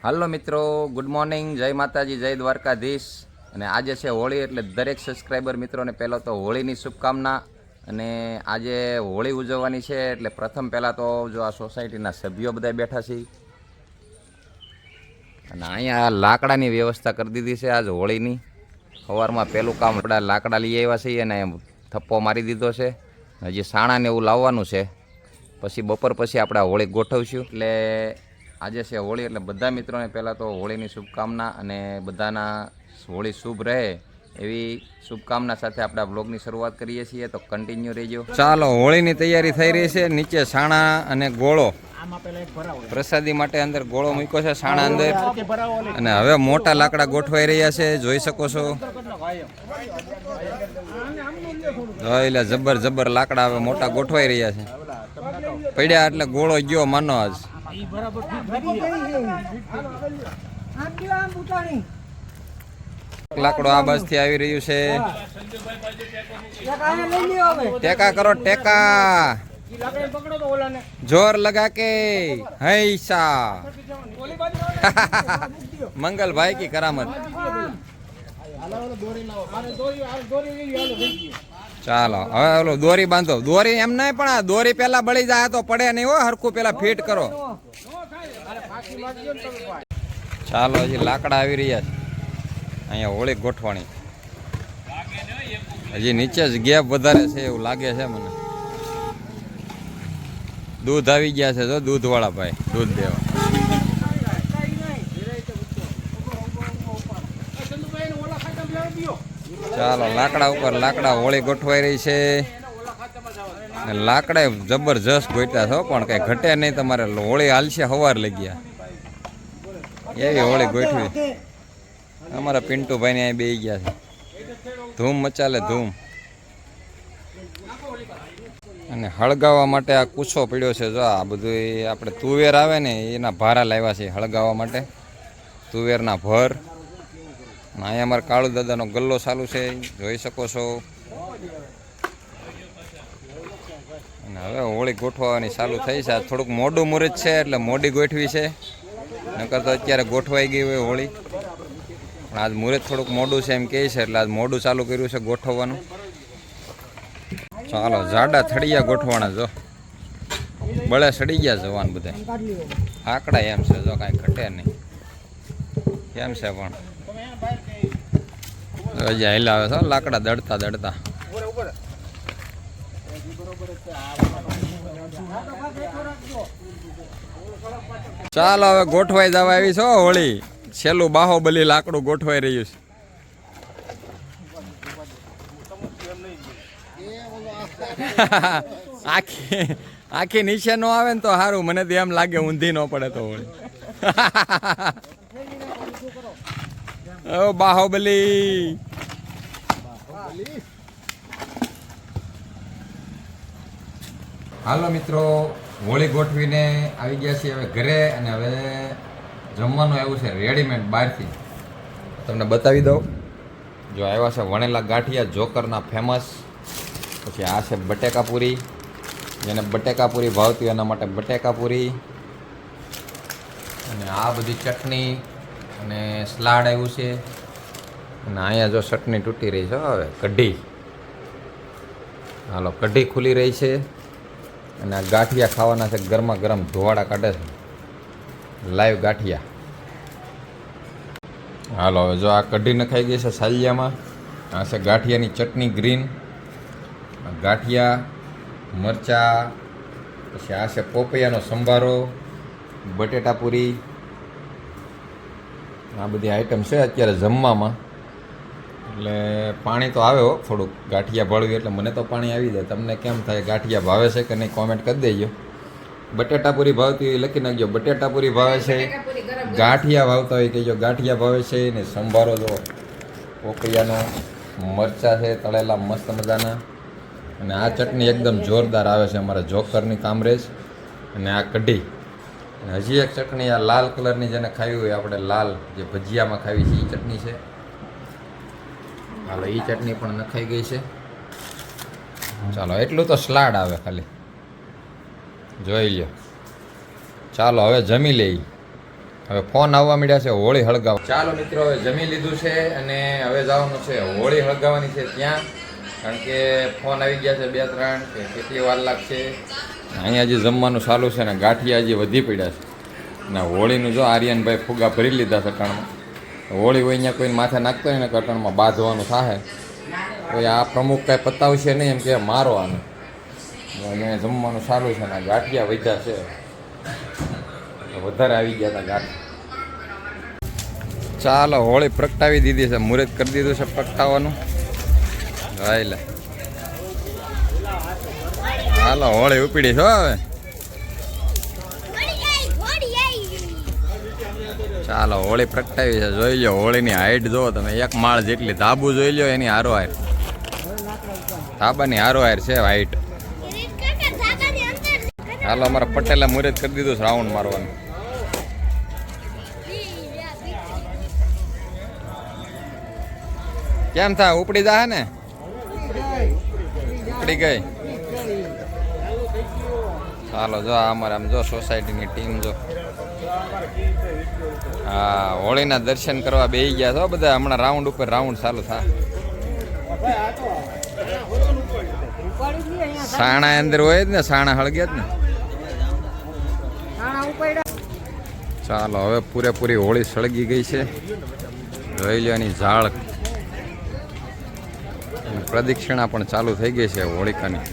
હાલો મિત્રો, good morning, જય માતાજી, જય દ્વારકાધીશ. અને આજે છે હોળી, એટલે દરેક સબસ્ક્રાઈબર મિત્રોને પહેલાં તો હોળીની શુભકામના. અને આજે હોળી ઉજવવાની છે, એટલે પ્રથમ પહેલાં તો જો આ સોસાયટીના સભ્યો બધા બેઠા છે અને અહીંયા લાકડાની વ્યવસ્થા કરી દીધી છે આજ હોળીની. સવારમાં પહેલું કામ આપણા લાકડા લઈ આવ્યા છીએ અને થપ્પો મારી દીધો છે. હજી સાણાને એવું લાવવાનું છે, પછી બપોર પછી આપણે હોળી ગોઠવશું. એટલે આજે છે હોળી, એટલે બધા મિત્રોને પહેલાં તો હોળીની શુભકામના અને બધાના હોળી શુભ રહે એવી શુભકામના સાથે આપણે બ્લોગની શરૂઆત કરીએ છીએ, તો કન્ટિન્યુ રહેજો. ચાલો, હોળીની તૈયારી થઈ રહી છે. નીચે સાણા અને ગોળો પ્રસાદી માટે અંદર ગોળો મૂક્યો છે, સાણા અંદર. અને હવે મોટા લાકડા ગોઠવાઈ રહ્યા છે, જોઈ શકો છો. એટલે જબર જબર લાકડા હવે મોટા ગોઠવાઈ રહ્યા છે. પડ્યા એટલે ગોળો ગયો માનો આજ. લાકડો આ બાજથી આવી રહ્યું છે. ટેકા કરો, ટેકા જોર લગા કે હૈસા મંગલભાઈ કી કરામત. ચાલો, હવે ઓલો દોરી બાંધો. દોરી એમ નહીં, પણ આ દોરી પેલા બળી જાય તો પડે નહીં હો. હરખું પેલા ફિટ કરો. ચાલો, હજી લાકડા આવી રહ્યા છે. અહીંયા હોળી ગોઠવાણી. હજી નીચે જ ગેપ વધારે છે એવું લાગે છે મને. દૂધ આવી ગયા છે, જો દૂધ વાળા ભાઈ દૂધ દેવા. ચાલો, લાકડા ઉપર લાકડા હોળી ગોઠવાઈ રહી છે. લાકડા જબરજસ્ત ગોઠ્યા છો, પણ કઈ ઘટે નહીં. તમારે હોળી હાલશે સવાર લઈ ગયા એવી હોળી ગોઠવી. અમારા પિન્ટુભાઈ ને અહીં બેસી ગયા છે. ધૂમ મચાલે ધૂમ. અને હળગાવવા માટે આ કૂછો પડ્યો છે. જો આ બધું આપણે તુવેર આવે ને એના ભારા લાવ્યા છે હળગાવવા માટે. તુવેરના ભર. અહીંયા અમારા કાળુ દાદાનો ગલ્લો ચાલુ છે, જોઈ શકો છો. અને હવે હોળી ગોઠવવાની ચાલુ થઈ છે. થોડુંક મોડું મુહૂર્ત છે, એટલે મોડી ગોઠવી છે. નકર તો અત્યારે ગોઠવાઈ ગઈ હોય હોળી, પણ આજ મુહૂર્ત થોડુંક મોડું છે એમ કહે છે, એટલે આજ મોડું ચાલુ કર્યું છે ગોઠવવાનું. ચાલો, જાડા થળિયા ગોઠવાના. જો બળે સડી ગયા જવાન બધા. આકડા એમ છે, જો કાંઈ ઘટે નહીં એમ છે. પણ હજી હિલાવે છે લાકડા દડતા દડતા. ચાલો, હવે ગોઠવાઈ જવા આવી છો હોળી. છેલ્લું બાહોબલી લાકડું ગોઠવાઈ રહ્યું છે. આખી નીચે નો આવે ને તો સારું. મને તો એમ લાગે ઊંધી ન પડે તો હોળી. ઓ બાહોબલી. હાલો મિત્રો, હોળી ગોઠવીને આવી ગયા છીએ હવે ઘરે. અને હવે જમવાનું આવ્યું છે રેડીમેડ બહારથી. તમને બતાવી દઉં. જો આવ્યા છે વણેલા ગાંઠિયા, જોકરના ફેમસ. પછી આ છે બટેકાપુરી, જેને બટેકાપુરી ભાવતી એના માટે બટેકાપુરી. અને આ બધી ચટણી અને સલાડ આવ્યું છે. અને અહીંયા જો ચટણી તૂટી રહી છે હવે કઢી. હાલો, કઢી ખુલી રહી છે. અને આ ગાંઠિયા ખાવાના છે, ગરમા ગરમ ધોવાડા કાઢે છે, લાઈવ ગાંઠિયા. હાલો, હવે જો આ કઢી નખાઈ ગઈ છે સાલિયામાં. આ છે ગાંઠિયાની ચટણી ગ્રીન, ગાંઠિયા, મરચાં. પછી આ છે પોપૈયાનો સંભારો, બટેટાપુરી. આ બધી આઈટમ છે અત્યારે જમવામાં. એટલે પાણી તો આવે હો થોડુંક. ગાંઠિયા ભળવી એટલે મને તો પાણી આવી જાય. તમને કેમ થાય, ગાંઠિયા ભાવે છે કે નહીં કોમેન્ટ કરી દેજો. બટેટાપુરી ભાવતી હોય લખી નાખજો બટેટાપુરી ભાવે છે. ગાંઠિયા ભાવતા હોય કહેજો ગાંઠિયા ભાવે છે. ને સંભારો જો પોપૈયાનો, મરચાં છે તળેલા મસ્ત મજાના. અને આ ચટણી એકદમ જોરદાર આવે છે, અમારા જોકરની કામરેજ. અને આ કઢી. અને હજી એક ચટણી આ લાલ કલરની જેને ખાવી હોય આપણે, લાલ જે ભજીયામાં ખાવી છે એ ચટણી છે. હાલો, એ ચટણી પણ નખાઈ ગઈ છે. ચાલો, એટલું તો સલાડ આવે ખાલી, જોઈ લ્યો. ચાલો હવે જમી લઈ. હવે ફોન આવવા મળ્યા છે હોળી હળગાવવા. ચાલો મિત્રો, હવે જમી લીધું છે અને હવે જવાનું છે હોળી હળગાવવાની છે ત્યાં. કારણ કે ફોન આવી ગયા છે 2-3 કે કેટલી વાર લાગશે. અહીંયા હજી જમવાનું ચાલુ છે ને ગાંઠિયા હજી વધી પડ્યા છે ને હોળીનું જો આર્યનભાઈ ફુગા ભરી લીધા કટાણમાં. હોળી હોય અહીંયા કોઈને માથે નાખતો હોય ને કટાણમાં બાંધવાનું થાય તો આ પ્રમુખ કાંઈ પતાવશે નહીં એમ કે મારો આને. અહીંયા જમવાનું સારું છે ને ગાંઠિયા વધ્યા છે, વધારે આવી ગયા હતા ગાંઠ. ચાલો હોળી પ્રગટાવી દીધી છે, મુહૂર્ત કરી દીધું છે પ્રગટાવવાનું. હાલે હાલો હોળી ઉપડી છો હવે. ચાલો હોળી પ્રગટાવી છે, જોઈ લો હોળીની હાઈટ જો તમે, 1 માળ જેટલી. ધાબુ જોઈ લો એની હારો હાર, ધાબાની હારો હાર છે હાઈટ. હાલો અમારા પટેલે મુહૂર્ત કરી દીધું છે રાઉન્ડ મારવાનું. કેમ થાય ઉપડી જા ને? ઉપડી ગઈ. ચાલો જો અમારે આમ જો સોસાયટીની ટીમ જો, હા હોળીના દર્શન કરવા બેસી ગયા છો બધા. હમણાં રાઉન્ડ ઉપર રાઉન્ડ ચાલુ થાય. સાણા અંદર હોય જ ને, સાણા હળગ્યા જ ને. ચાલો હવે પૂરેપૂરી હોળી સળગી ગઈ છે, જોઈ લો એની ઝાડ. પ્રદક્ષિણા પણ ચાલુ થઈ ગઈ છે હોળિકાની.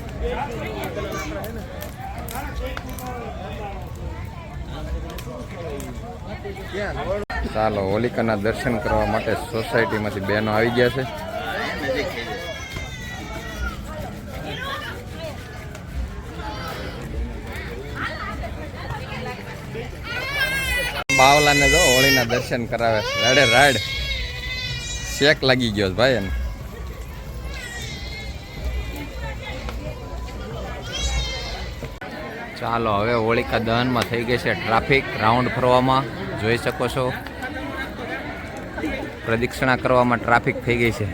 ચાલો હોલિકાના દર્શન કરવા માટે સોસાયટીમાંથી બહેનો આવી ગયા છે. બાવલાને જો હોળીના દર્શન કરાવે, રાડે રાડ શેક લાગી ગયો ભાઈ એને. ચાલો હવે હોળિકા દહનમાં થઈ ગઈ છે ટ્રાફિક. રાઉન્ડ ફરવામાં જોઈ શકો છો, પ્રદક્ષિણા કરવામાં ટ્રાફિક થઈ ગઈ છે.